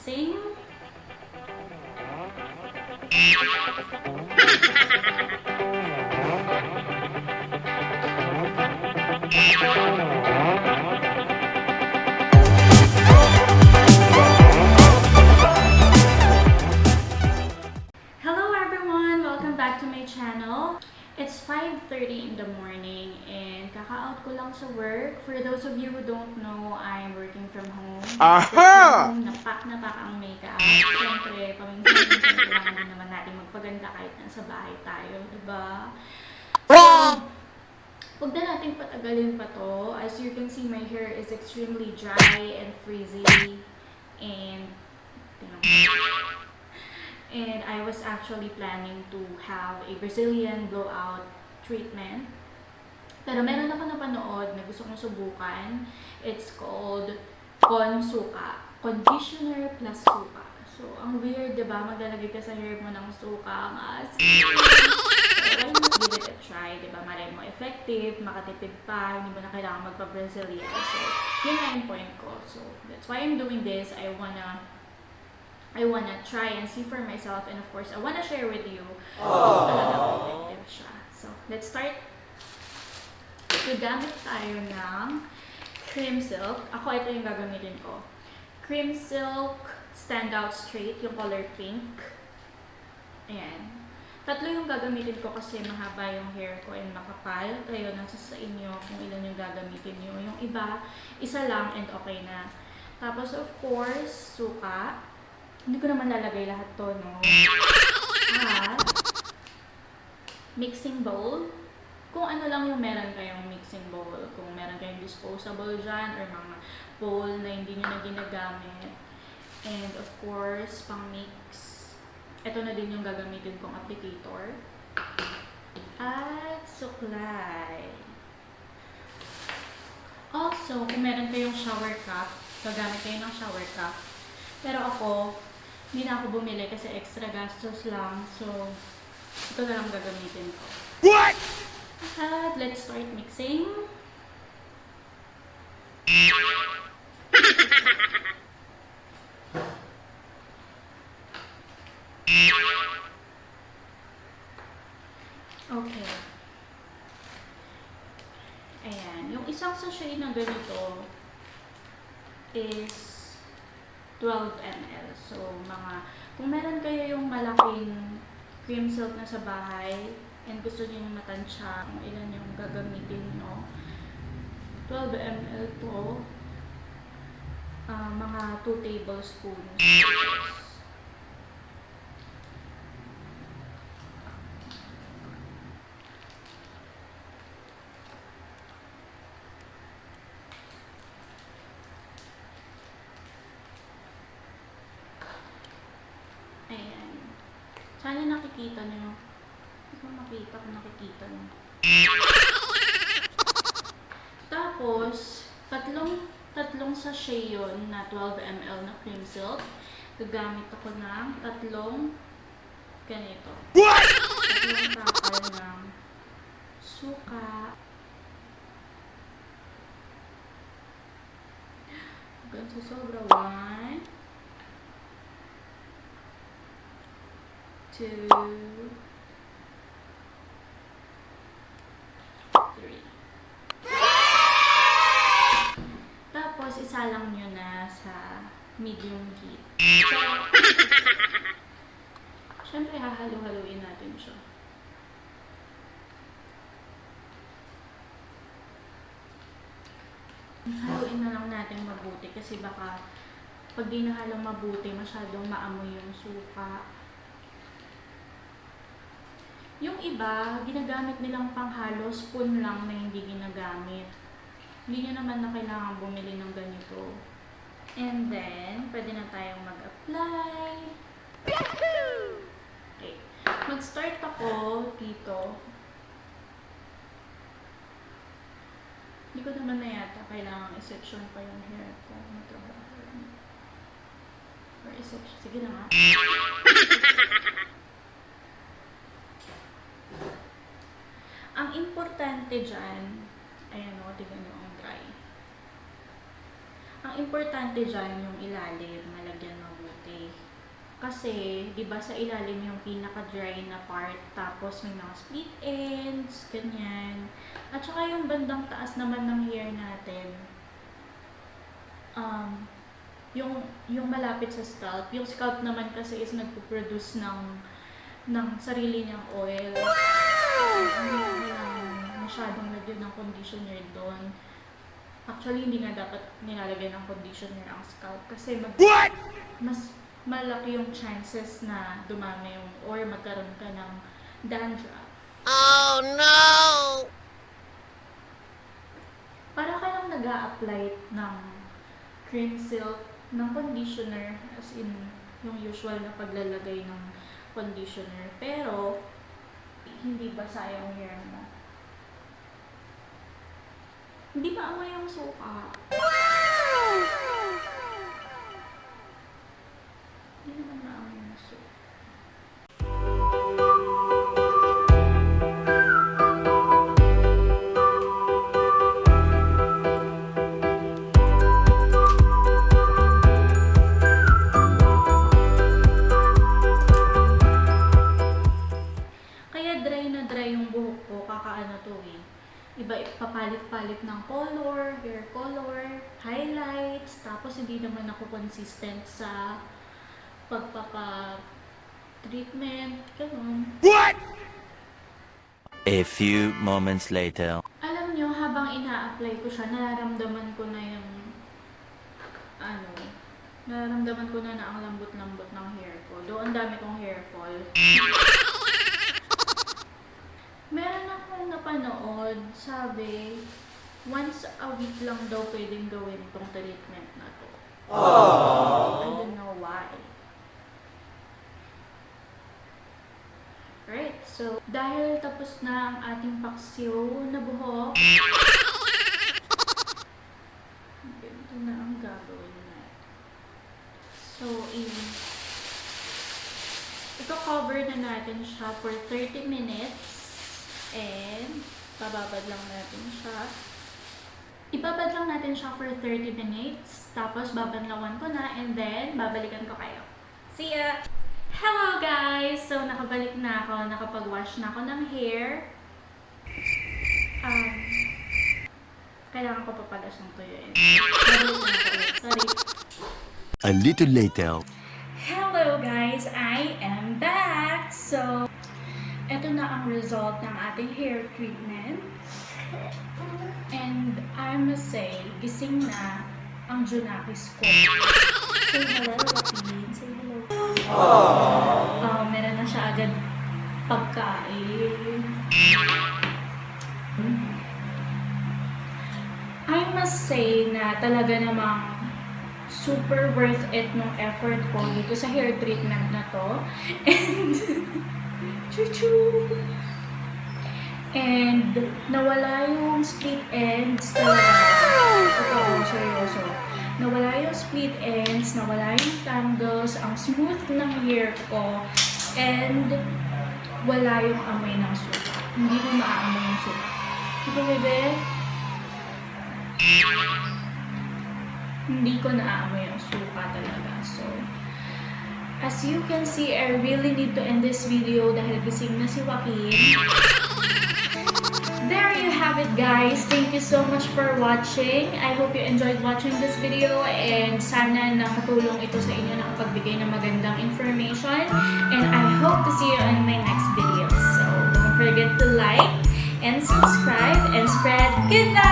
mixing. Hello everyone! Welcome back to my channel. It's 5:30 in the morning and kaka-out ko lang sa work. For those of you who don't know, I'm working from home. Aha! Na pack ang makeup. Siyempre, paminsan-minsan kailangan din naman natin magpaganda kahit nasa bahay tayo, diba? So, huwag na natin patagalin pa to. As you can see, my hair is extremely dry and frizzy. And I was actually planning to have a Brazilian blowout treatment. Pero meron ako napanood na gusto kong subukan. It's called ConSuka. Conditioner plus suka. So, ang weird, diba? Maglalagay ka sa hair mo ng suka. Ang asin. So, why not give it a try? Diba? Malay mo effective, makatipid pa, hindi mo na kailangan magpa-Brazilian. So, yun na yung point ko. So, that's why I'm doing this. I wanna try and see for myself, and of course, I wanna share with you kung talagang effective siya. So, let's start. Gagamit tayo ng cream silk. Ako, ito yung gagamitin ko. Cream silk standout straight, yung color pink. Ayan. Tatlo yung gagamitin ko kasi mahaba yung hair ko and makapal. Kayo, nasa sa inyo kung ilan yung gagamitin nyo. Yung iba, isa lang and okay na. Tapos, of course, suka. Hindi ko naman lalagay lahat to, no? At mixing bowl. Kung ano lang yung meron kayong mixing bowl. Kung meron kayong disposable dyan or mga bowl na hindi nyo na ginagamit. And of course, pang mix. Ito na din yung gagamitin kong applicator. At suklay. Also, kung meron kayong shower cap, gagamit kayo ng shower cap. Pero ako, hindi na ako bumili kasi extra gastos lang. So, ito na lang gagamitin ko. What? At let's start mixing. Okay. Ayan. Yung isang sachet na ganito is 12 ml. So, kung meron kayo yung malaking cream silk na sa bahay and gusto niyo yung matansya, kung ilan yung gagamitin nyo, 12 ml to, mga 2 tablespoons. Ayan. Sana nakikita nyo. Hindi ko makita kung nakikita nyo. Tapos, tatlong sachet yun na 12 ml na cream silk. Gagamit ako ng tatlong ganito. Tatlong takal ng suka. Hanggang sa sobra. 1, 2, 3. Tapos, isalang nyo na sa medium heat. So, syempre, hahalo-haluin natin siya. Haluin na lang natin mabuti kasi baka pag di nahalong mabuti, masyadong maamoy yung suka. Yung iba, ginagamit nilang panghalo, spoon lang na hindi ginagamit. Hindi nyo naman na kailangan bumili ng ganito. And then, pwede na tayong mag-apply. Okay. Mag-start ako dito. Hindi ko naman na yata kailangan i-section pa yung hair ko. Or i-section. Sige na nga. Ang importante dyan, ayan o, tignan nyo ang dry. Ang importante dyan yung ilalim, malagyan mabuti. Kasi, di ba sa ilalim yung pinaka-dry na part, tapos may mga split ends, ganyan. At saka yung bandang taas naman ng hair natin, yung malapit sa scalp. Yung scalp naman kasi is nagpo-produce ng sarili niyang oil. Hindi na kailangan masyadong lagyan ng conditioner doon. Actually, hindi nga dapat nilalagyan ng conditioner ang scalp kasi mas malaki yung chances na dumami yung or magkaroon ka ng dandruff. Oh no! Para ka lang nag-a-apply ng cream silk ng conditioner, as in yung usual na paglalagay ng conditioner, pero hindi basa yung hair mo. Hindi ba amoy yung suka? Hindi naman maamoy yung suka. Kaya dry na dry yung buhok ko, kakaano to eh. Iba, papalit-palit ng color, hair color, highlights, tapos hindi naman ako consistent sa pagpapa-treatment, ganun. What? A few moments later. Alam nyo, habang ina-apply ko siya, nararamdaman ko na yung, nararamdaman ko na ang lambot-lambot ng hair ko. Though, ang dami kong hair fall. Meron akong napanood, sabi, once a week lang daw pwedeng gawin itong treatment na to. I don't know why. Right, so, dahil tapos na ang ating paksiw na buhok, ganito na ang gagawin natin. So, ito-cover na natin siya for 30 minutes. And, bababad lang natin siya. Ibabad lang natin siya for 30 minutes. Tapos, babanlawan ko na. And then, babalikan ko kayo. See ya! Hello guys! So, nakabalik na ako. Nakapag-wash na ako ng hair. Kailangan ko pa pala siyang tuyuin. Babalik na ako ulit. Sorry. A little later. Hello guys! I am back! So, ito na ang result ng ating hair treatment. And I must say, gising na ang Junakis ko. Say hello, Joaquin. Say hello. Meron na siya agad pagkain. I must say na talaga namang super worth it nung effort ko dito sa hair treatment na to. And and nawala yung split ends talaga. Ito, seryoso. Nawala yung split ends, nawala yung tangles, ang smooth ng hair ko, and wala yung amoy ng suka. Hindi mo maamoy yung suka. Ito, bebe? Hindi ko naaamoy yung suka talaga. So, as you can see, I really need to end this video dahil gising na si Joaquin. There you have it guys. Thank you so much for watching. I hope you enjoyed watching this video and sana nakatulong ito sa inyo, nakapagbigay ng magandang information. And I hope to see you in my next video. So don't forget to like and subscribe and spread good night!